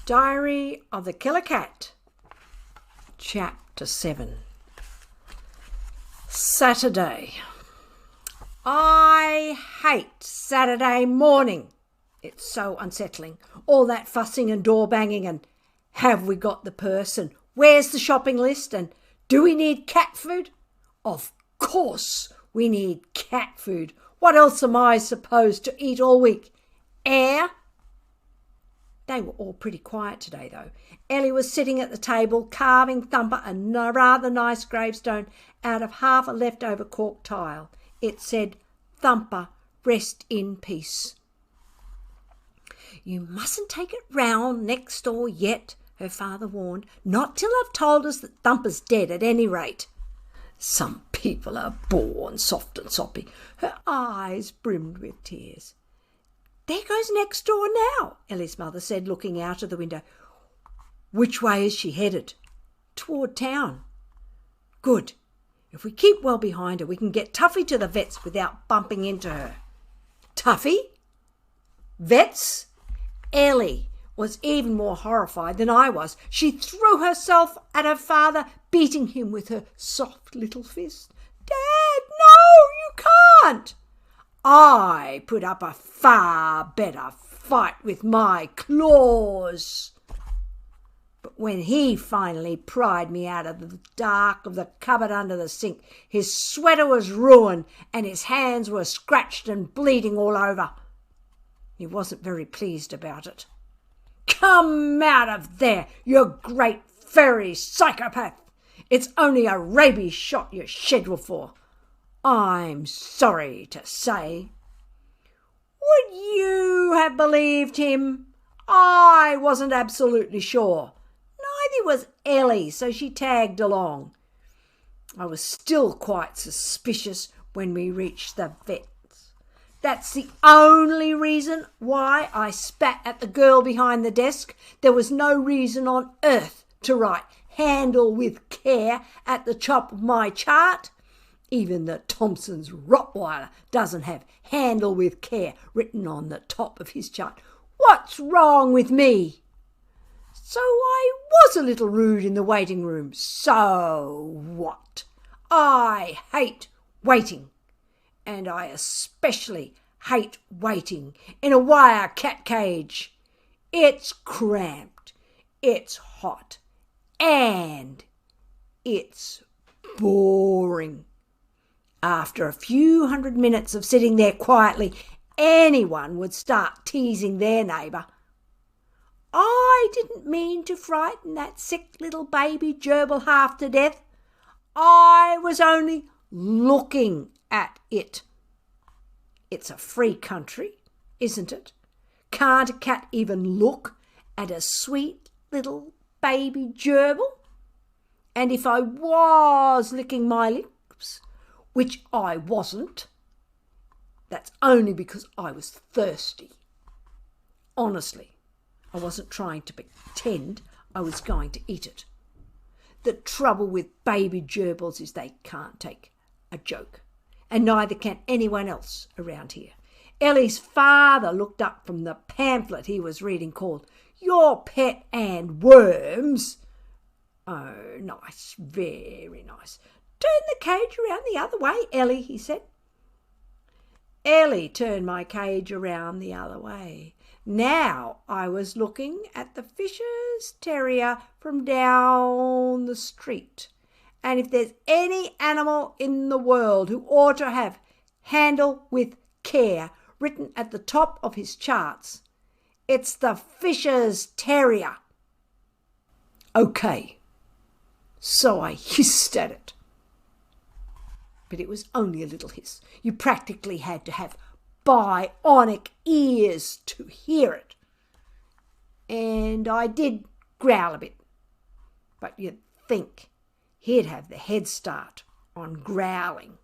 Diary of the Killer Cat, Chapter 7. Saturday. I hate Saturday morning. It's so unsettling. All that fussing and door banging and have we got the purse and where's the shopping list and do we need cat food? Of course we need cat food. What else am I supposed to eat all week? Air? They were all pretty quiet today, though. Ellie was sitting at the table, carving Thumper a rather nice gravestone out of half a leftover cork tile. It said, "Thumper, rest in peace." "You mustn't take it round next door yet," her father warned. "Not till I've told us that Thumper's dead at any rate." "Some people are born soft and soppy." Her eyes brimmed with tears. "There goes next door now," Ellie's mother said, looking out of the window. "Which way is she headed?" "Toward town." "Good. If we keep well behind her, we can get Tuffy to the vet's without bumping into her." "Tuffy? Vets?" Ellie was even more horrified than I was. She threw herself at her father, beating him with her soft little fist. "Dad, no, you can't." "I put up a far better fight with my claws." But when he finally pried me out of the dark of the cupboard under the sink, his sweater was ruined and his hands were scratched and bleeding all over. He wasn't very pleased about it. "Come out of there, you great furry psychopath. It's only a rabies shot you're scheduled for. I'm sorry to say." "Would you have believed him? I wasn't absolutely sure. Neither was Ellie, so she tagged along. I was still quite suspicious when we reached the vet's. That's the only reason why I spat at the girl behind the desk. There was no reason on earth to write "handle with care" at the top of my chart. Even the Thompson's Rottweiler doesn't have "handle with care" written on the top of his chart. What's wrong with me? So I was a little rude in the waiting room. So what? I hate waiting. And I especially hate waiting in a wire cat cage. It's cramped, it's hot, and it's boring. After a few hundred minutes of sitting there quietly, anyone would start teasing their neighbour. I didn't mean to frighten that sick little baby gerbil half to death. I was only looking at it. It's a free country, isn't it? Can't a cat even look at a sweet little baby gerbil? And if I was licking my lips, which I wasn't, that's only because I was thirsty. Honestly, I wasn't trying to pretend I was going to eat it. The trouble with baby gerbils is they can't take a joke, and neither can anyone else around here. Ellie's father looked up from the pamphlet he was reading called "Your Pet and Worms." "Oh, nice, very nice. Turn the cage around the other way, Ellie," he said. Ellie turned my cage around the other way. Now I was looking at the Fisher's Terrier from down the street. And if there's any animal in the world who ought to have "handle with care" written at the top of his charts, it's the Fisher's Terrier. Okay, so I hissed at it. But it was only a little hiss. You practically had to have bionic ears to hear it. And I did growl a bit. But you'd think he'd have the head start on growling.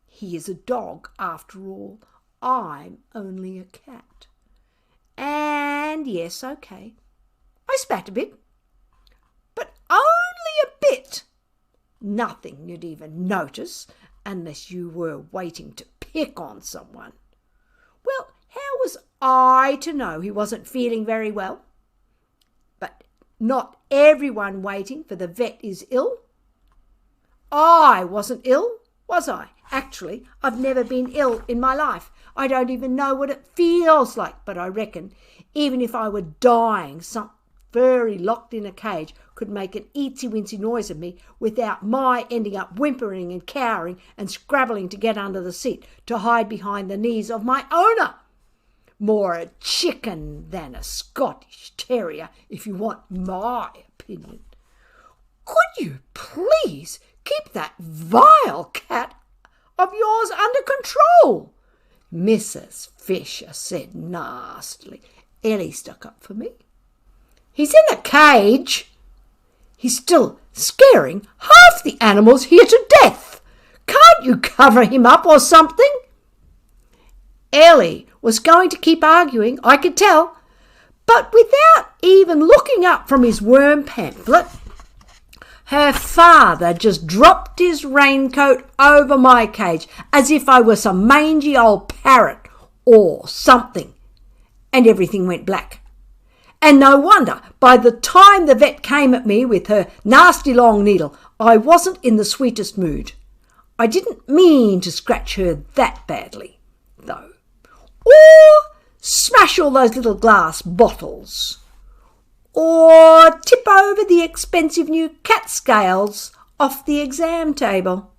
He is a dog, after all. I'm only a cat. And yes, okay, I spat a bit. But only a bit. Nothing you'd even notice unless you were waiting to pick on someone. Well, how was I to know he wasn't feeling very well? But Not everyone waiting for the vet is ill. I wasn't ill, was I? Actually, I've never been ill in my life. I don't even know what it feels like, but I reckon even if I were dying, some furry locked in a cage could make an eensy-weensy noise at me without my ending up whimpering and cowering and scrabbling to get under the seat to hide behind the knees of my owner. More a chicken than a Scottish terrier, if you want my opinion. Could you please keep that vile cat of yours under control? Mrs. Fisher said nastily. Ellie stuck up for me. He's in a cage. He's still scaring half the animals here to death. Can't you cover him up or something? Ellie was going to keep arguing, I could tell, but without even looking up from his worm pamphlet, her father just dropped his raincoat over my cage as if I were some mangy old parrot or something, and everything went black. And no wonder, by the time the vet came at me with her nasty long needle, I wasn't in the sweetest mood. I didn't mean to scratch her that badly, though. Or smash all those little glass bottles. Or tip over the expensive new cat scales off the exam table.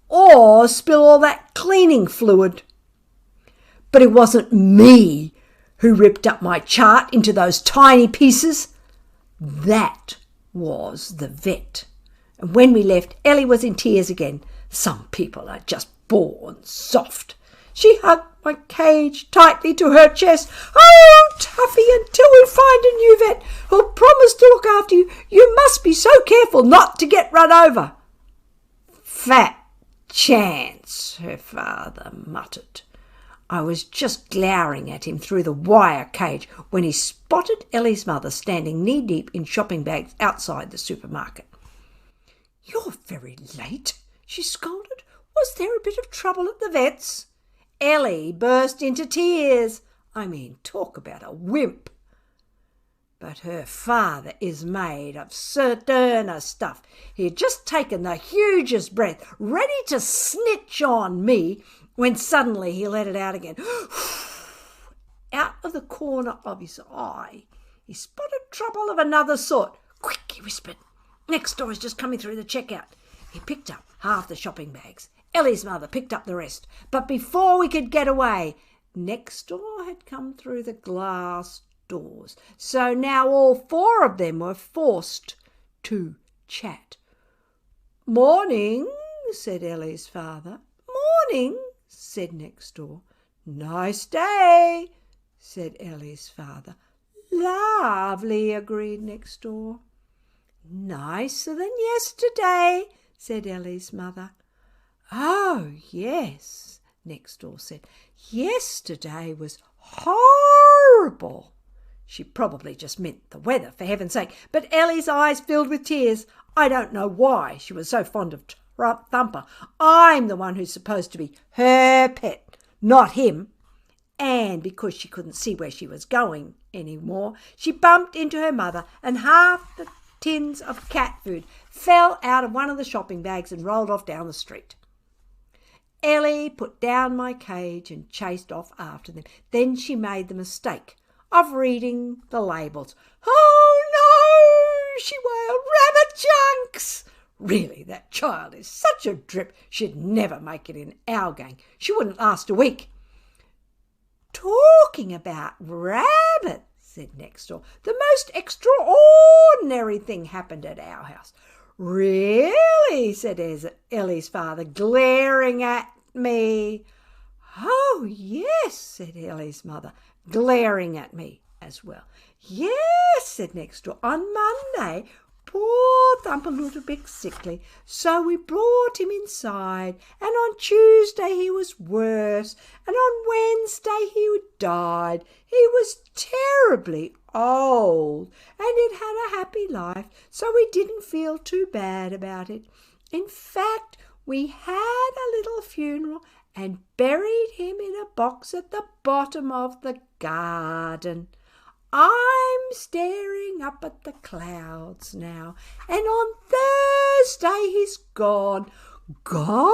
Or spill all that cleaning fluid. But it wasn't me who ripped up my chart into those tiny pieces. That was the vet. And when we left, Ellie was in tears again. Some people are just born soft. She hugged my cage tightly to her chest. Oh, Tuffy, until we find a new vet who'll promise to look after you, you must be so careful not to get run over. Fat chance, her father muttered. I was just glowering at him through the wire cage when he spotted Ellie's mother standing knee-deep in shopping bags outside the supermarket. You're very late, she scolded. Was there a bit of trouble at the vet's? Ellie burst into tears. I mean, talk about a wimp. But her father is made of sterner stuff. He had just taken the hugest breath, ready to snitch on me, when suddenly he let it out again. Out of the corner of his eye, he spotted trouble of another sort. Quick, he whispered. Next door is just coming through the checkout. He picked up half the shopping bags. Ellie's mother picked up the rest. But before we could get away, next door had come through the glass doors. So now all four of them were forced to chat. Morning, said Ellie's father. Morning, said next door. Nice day, said Ellie's father. Lovely, agreed next door. Nicer than yesterday, said Ellie's mother. Oh, yes, next door said. Yesterday was horrible. She probably just meant the weather, for heaven's sake, but Ellie's eyes filled with tears. I don't know why she was so fond of Thumper. I'm the one who's supposed to be her pet, not him. And because she couldn't see where she was going anymore, she bumped into her mother, and half the tins of cat food fell out of one of the shopping bags and rolled off down the street. Ellie put down my cage and chased off after them. Then she made the mistake of reading the labels. Oh, no, she wailed, rabbit chunks. Really, that child is such a drip, she'd never make it in our gang. She wouldn't last a week. Talking about rabbits, said next door, the most extraordinary thing happened at our house. Really, said Ellie's father, glaring at me. Oh, yes, said Ellie's mother, glaring at me as well. Yes, said next door, on Monday, poor Thumper looked a bit sickly, so we brought him inside, and on Tuesday he was worse, and on Wednesday he died. He was terribly old, and he'd had a happy life, so we didn't feel too bad about it. In fact, we had a little funeral and buried him in a box at the bottom of the garden. I'm staring up at the clouds now, and on Thursday he's gone. Gone?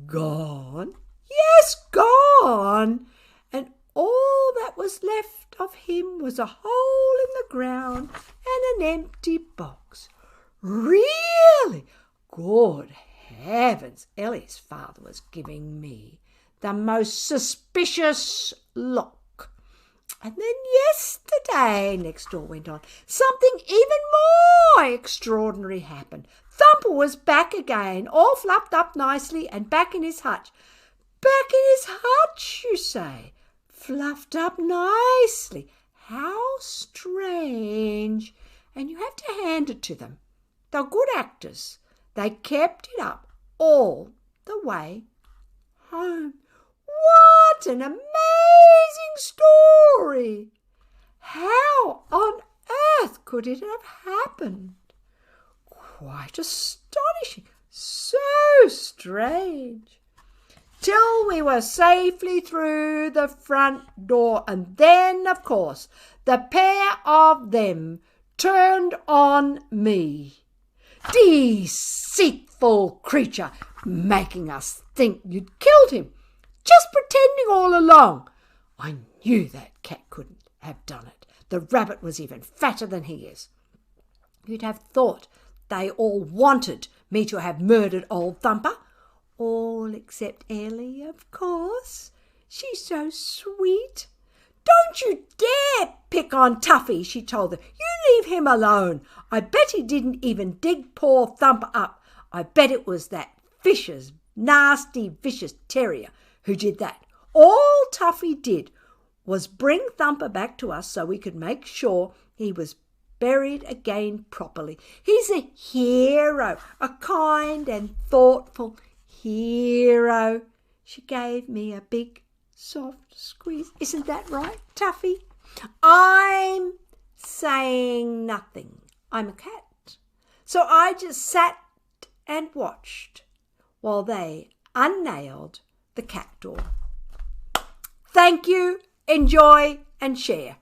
Gone? Yes, gone. And all that was left of him was a hole in the ground and an empty box. Really? Good heavens, Ellie's father was giving me the most suspicious look. And then yesterday, next door went on, something even more extraordinary happened. Thumper was back again, all fluffed up nicely and back in his hutch. Back in his hutch, you say? Fluffed up nicely. How strange. And you have to hand it to them. They're good actors. They kept it up all the way home. What an amazing story! How on earth could it have happened? Quite astonishing, so strange. Till we were safely through the front door, and then, of course, the pair of them turned on me. Deceitful creature, making us think you'd killed him. Just pretending all along. I knew that cat couldn't have done it. The rabbit was even fatter than he is. You'd have thought they all wanted me to have murdered old Thumper. All except Ellie, of course. She's so sweet. Don't you dare pick on Tuffy, she told them. You leave him alone. I bet he didn't even dig poor Thumper up. I bet it was that nasty, vicious terrier who did that. All Tuffy did was bring Thumper back to us so we could make sure he was buried again properly. He's a hero, a kind and thoughtful hero. She gave me a big, soft squeeze. Isn't that right, Tuffy? I'm saying nothing. I'm a cat. So I just sat and watched while they unnailed the cat door. Thank you, enjoy and share.